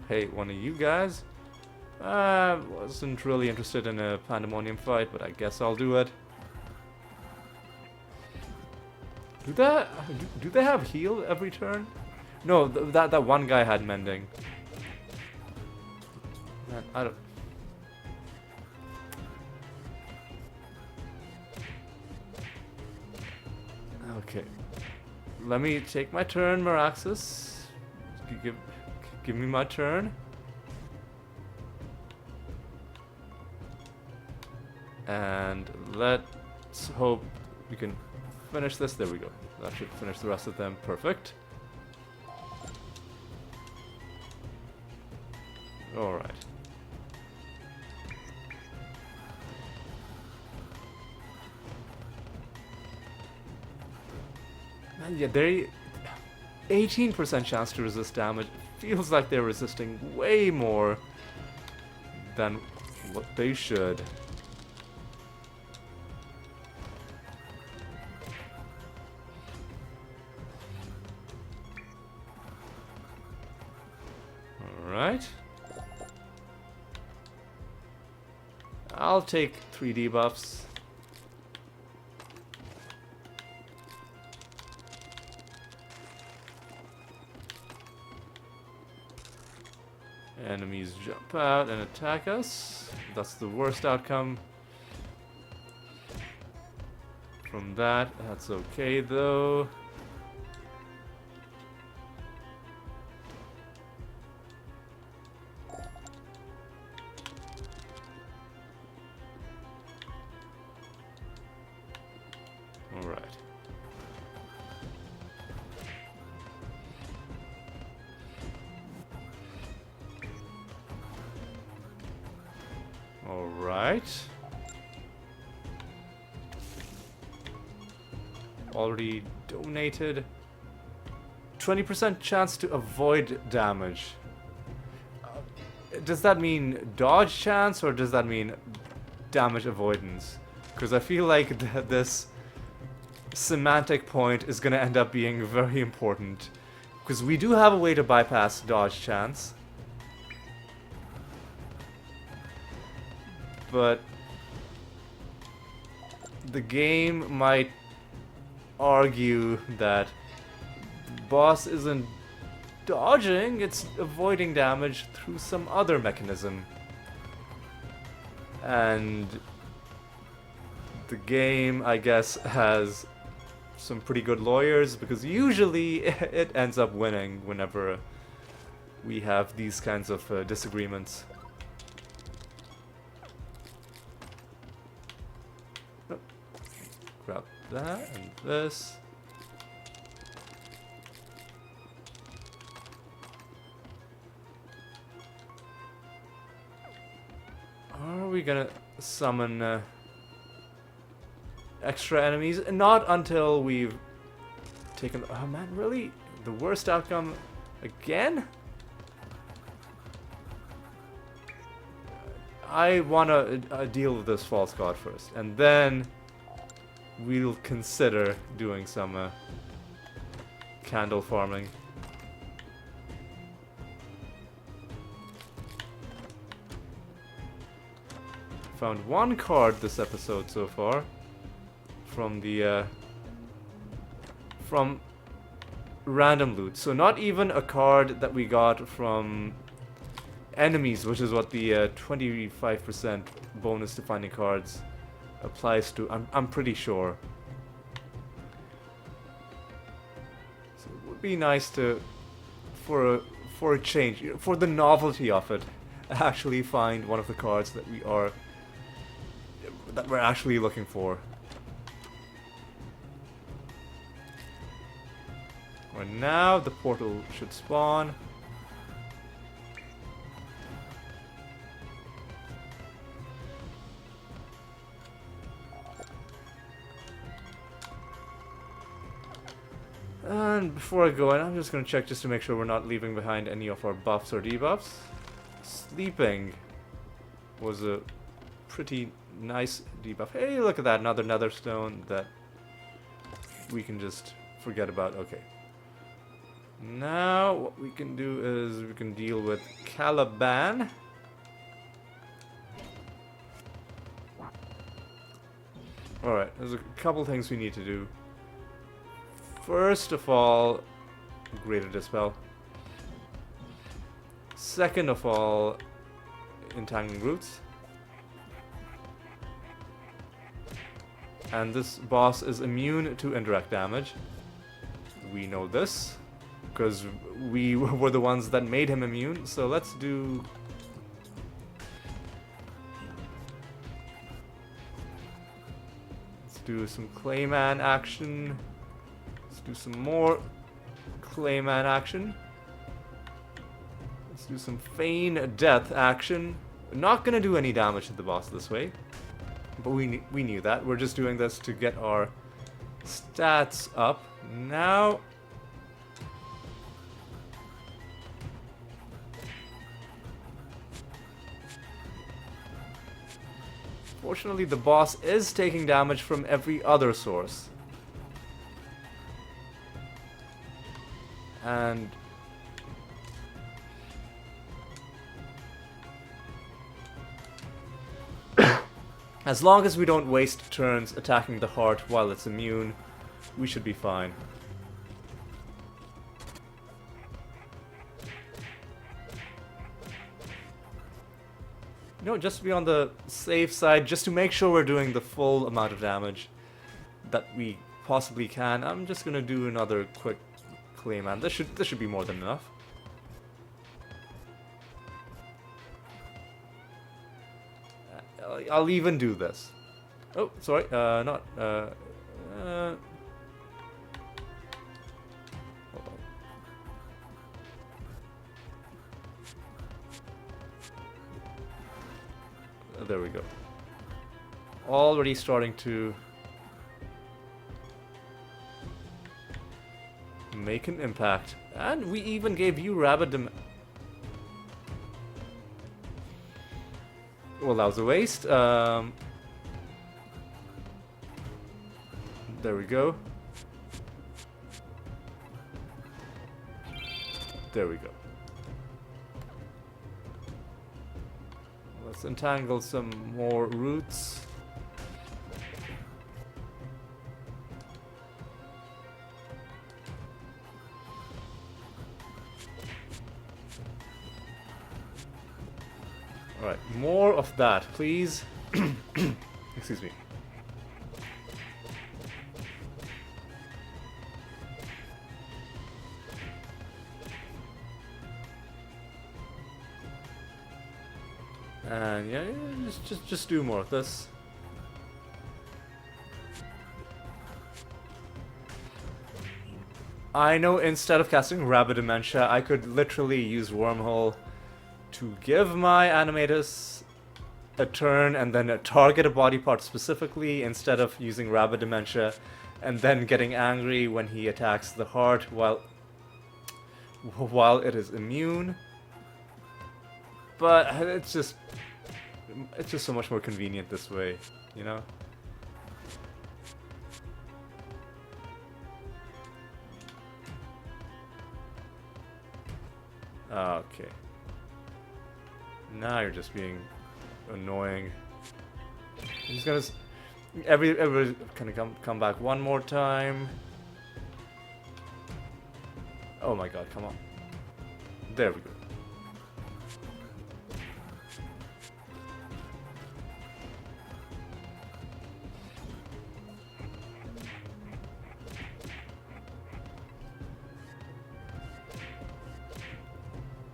Hey, one of you guys. Wasn't really interested in a pandemonium fight, but I guess I'll do it. Do they have heal every turn? No, that one guy had mending. Man, I don't. Okay, let me take my turn, Maraxis. Give me my turn. And let's hope we can finish this. There we go. That should finish the rest of them. Perfect. Alright. Man, yeah, they 18% chance to resist damage. Feels like they're resisting way more than what they should. Alright. I'll take 3 debuffs. Enemies jump out and attack us. That's the worst outcome from that. That's okay though. Alright. Alright. Already donated. 20% chance to avoid damage. Does that mean dodge chance or does that mean damage avoidance? Because I feel like this semantic point is going to end up being very important. Because we do have a way to bypass dodge chance. But the game might argue that the boss isn't dodging, it's avoiding damage through some other mechanism. And the game, I guess, has some pretty good lawyers, because usually it ends up winning whenever we have these kinds of disagreements. Oh. Grab that and this. Are we gonna summon extra enemies? Not until we've taken... Oh man, really? The worst outcome again? I wanna deal with this false god first, and then we'll consider doing some candle farming. Found one card this episode so far from the from random loot. So not even a card that we got from enemies, which is what the 25% bonus to finding cards applies to. I'm pretty sure. So it would be nice to, for a change, for the novelty of it, actually find one of the cards that we're actually looking for. Right now, the portal should spawn. And before I go in, I'm just going to check just to make sure we're not leaving behind any of our buffs or debuffs. Sleeping was a pretty nice debuff. Hey, look at that, another netherstone that we can just forget about. Okay. Now, what we can do is we can deal with Caliban. Alright, there's a couple things we need to do. First of all, Greater Dispel. Second of all, Entangling Roots. And this boss is immune to indirect damage. We know this, because we were the ones that made him immune, so let's do... Let's do some Clayman action. Let's do some more Clayman action. Let's do some Feign Death action. We're not gonna do any damage to the boss this way, but we knew that. We're just doing this to get our stats up. Now... Fortunately, the boss is taking damage from every other source. And... as long as we don't waste turns attacking the heart while it's immune, we should be fine. You know, just to be on the safe side, just to make sure we're doing the full amount of damage that we possibly can, I'm just gonna do another quick Clayman. This should be more than enough. I'll even do this. Oh, sorry, not, hold on. There we go. Already starting to make an impact. And we even gave you Rabbit well, that was a waste. There we go. There we go. Let's entangle some more roots. Alright, more of that, please. Excuse me. And yeah, just do more of this. I know instead of casting Rabbit Dementia, I could literally use Wormhole to give my Animatus a turn and then target a body part specifically instead of using Rabbit Dementia and then getting angry when he attacks the heart while it is immune. But it's just so much more convenient this way, you know? Okay. Now you're just being annoying. He's gonna everybody kind of come back one more time. Oh my god, come on. There we go.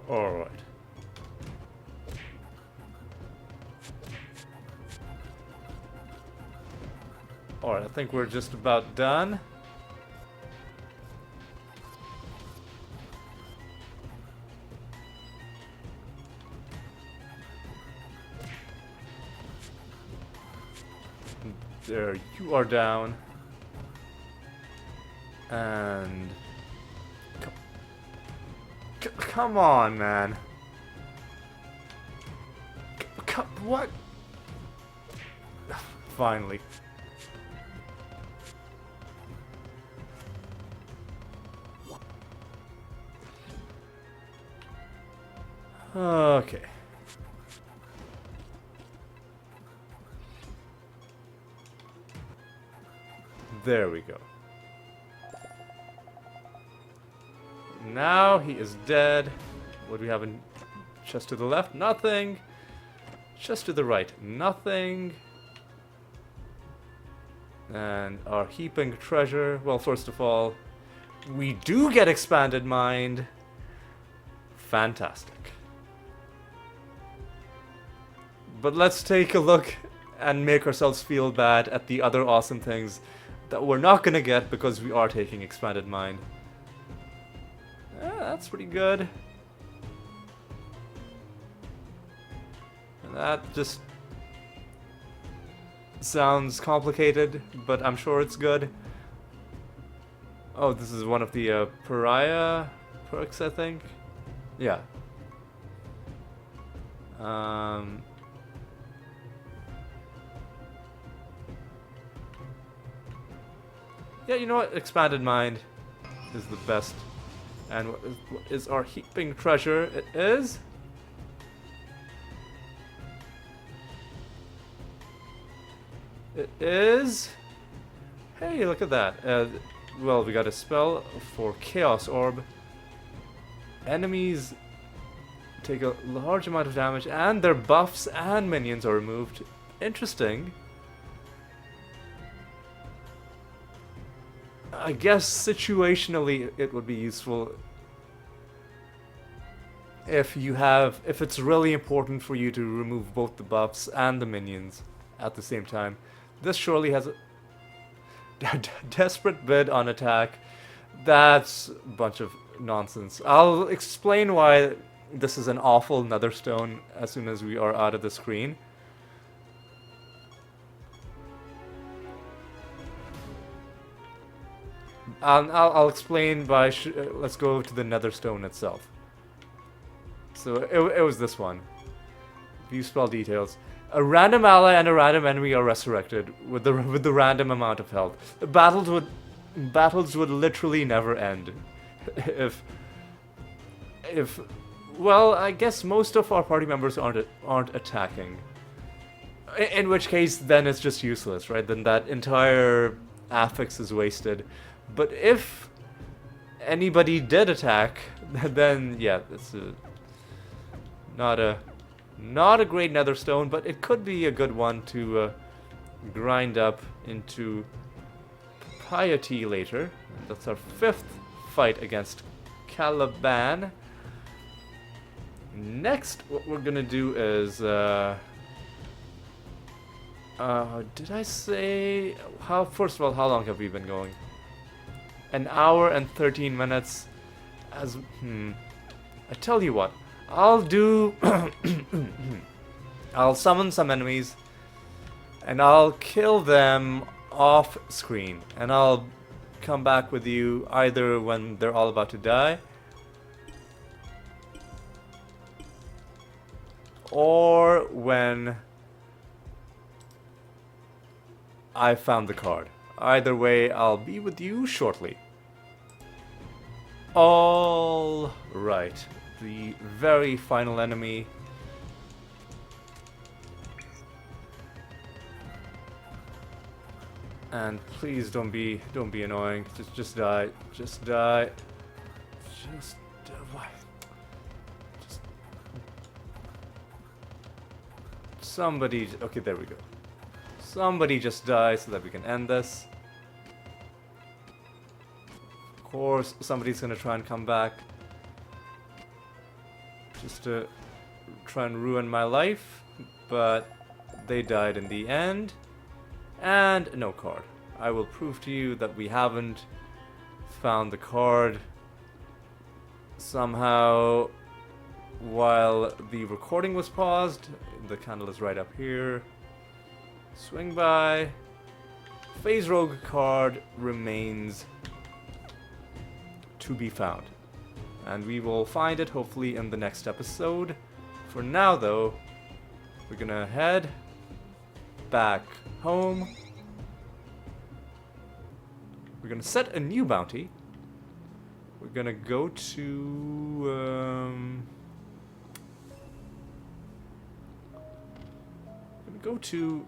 Alright. Alright, I think we're just about done. There, you are down. And... Come on, man. What? Finally. Okay. There we go. Now he is dead. What do we have in chest to the left? Nothing. Chest to the right? Nothing. And our heaping treasure. Well, first of all, we do get expanded mind. Fantastic. But let's take a look and make ourselves feel bad at the other awesome things that we're not gonna get because we are taking expanded mind. That's pretty good. And that just sounds complicated, but I'm sure it's good. Oh, this is one of the pariah perks, I think. Yeah. Yeah, you know what? Expanded mind is the best. And what is our heaping treasure? It is. It is. Hey, look at that. Well, we got a spell for Chaos Orb. Enemies take a large amount of damage, and their buffs and minions are removed. Interesting. I guess situationally it would be useful if it's really important for you to remove both the buffs and the minions at the same time. This surely has a desperate bid on attack. That's a bunch of nonsense. I'll explain why this is an awful netherstone as soon as we are out of the screen. I'll explain by... let's go to the netherstone itself. So it was this one. View spell details. A random ally and a random enemy are resurrected with the random amount of health. Battles would literally never end. if well, I guess most of our party members aren't attacking. In which case, then it's just useless, right? Then that entire affix is wasted. But if anybody did attack, then yeah, it's not a great netherstone, but it could be a good one to grind up into piety later. That's our 5th fight against Caliban. Next, what we're gonna do is did I say first of all, how long have we been going? An hour and 13 minutes. I tell you what, I'll do I'll summon some enemies and I'll kill them off screen, and I'll come back with you either when they're all about to die or when I found the card. Either way, I'll be with you shortly. All right, the very final enemy. And please don't be annoying. Just die. Just die. Just why? Just somebody. Okay, there we go. Somebody just die so that we can end this. Of course, somebody's gonna try and come back just to try and ruin my life, but they died in the end. And no card. I will prove to you that we haven't found the card somehow while the recording was paused. The candle is right up here. Swing by. Phase Rogue card remains to be found. And we will find it hopefully in the next episode. For now though, we're gonna head back home. We're gonna set a new bounty. We're gonna go to go to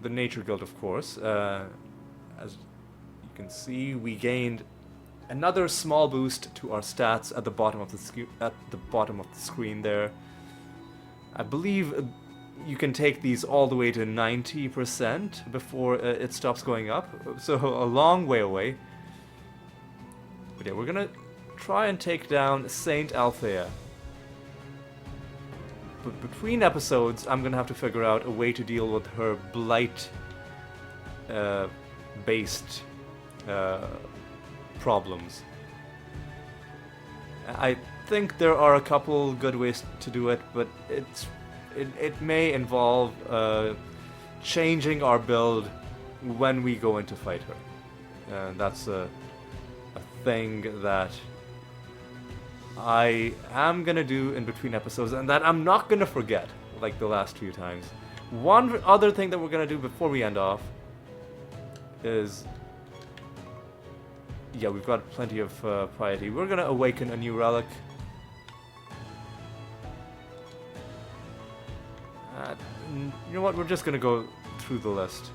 the Nature Guild, of course. As you can see, we gained another small boost to our stats at the bottom of the screen there. I believe you can take these all the way to 90% before it stops going up, so a long way away. But yeah, we're gonna try and take down Saint Althea. But between episodes, I'm gonna have to figure out a way to deal with her blight based problems. I think there are a couple good ways to do it, but it may involve changing our build when we go in to fight her. And that's a thing that I am gonna do in between episodes, and that I'm not gonna forget, like the last few times. One other thing that we're gonna do before we end off is... yeah, we've got plenty of piety. We're gonna awaken a new relic. You know what, we're just gonna go through the list.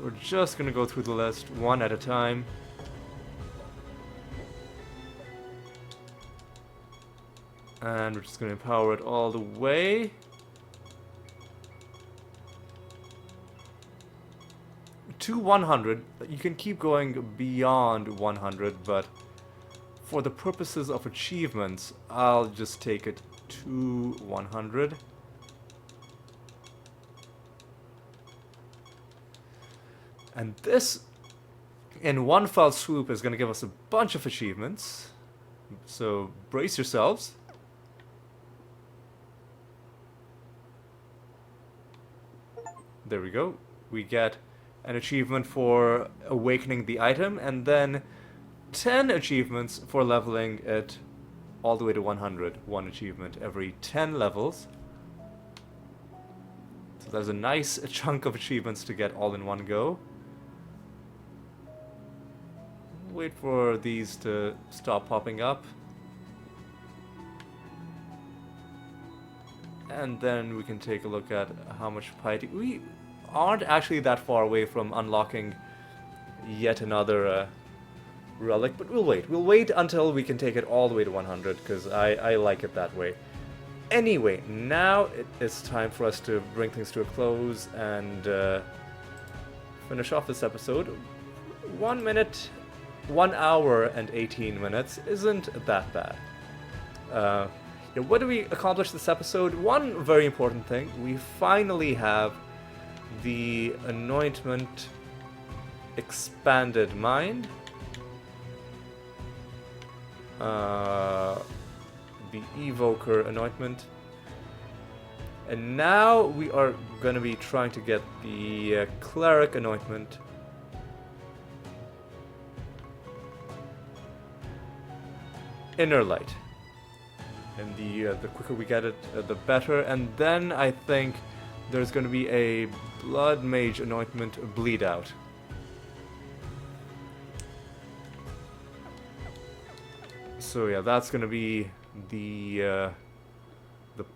We're just gonna go through the list one at a time. And we're just gonna empower it all the way. To 100. You can keep going beyond 100, but for the purposes of achievements, I'll just take it to 100. And this, in one fell swoop, is going to give us a bunch of achievements. So brace yourselves. There we go. We get an achievement for awakening the item, and then 10 achievements for leveling it all the way to 100. One achievement every 10 levels. So there's a nice chunk of achievements to get all in one go. Wait for these to stop popping up. And then we can take a look at how much piety... We aren't actually that far away from unlocking yet another relic, but we'll wait. We'll wait until we can take it all the way to 100, because I like it that way. Anyway, now it is time for us to bring things to a close and finish off this episode. 1 minute, 1 hour and 18 minutes isn't that bad. Yeah, what do we accomplish this episode? One very important thing, we finally have the anointment expanded mind. The evoker anointment. And now we are going to be trying to get the cleric anointment. Inner light. And the quicker we get it, the better. And then I think there's going to be a blood mage anointment bleed out. So yeah, that's going to be the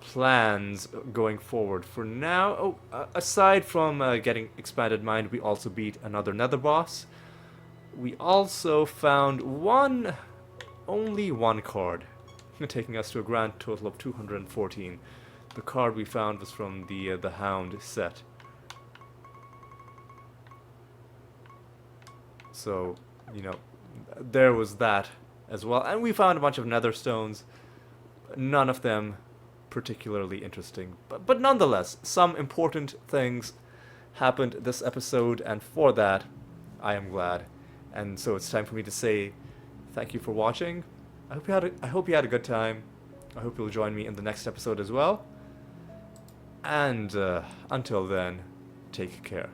plans going forward. For now, aside from getting expanded mind, we also beat another nether boss. We also found only one card, taking us to a grand total of 214. The card we found was from the Hound set. So, you know, there was that as well. And we found a bunch of nether stones. None of them particularly interesting. But nonetheless, some important things happened this episode, and for that, I am glad. And so it's time for me to say thank you for watching. I hope you had a good time. I hope you'll join me in the next episode as well. And until then, take care.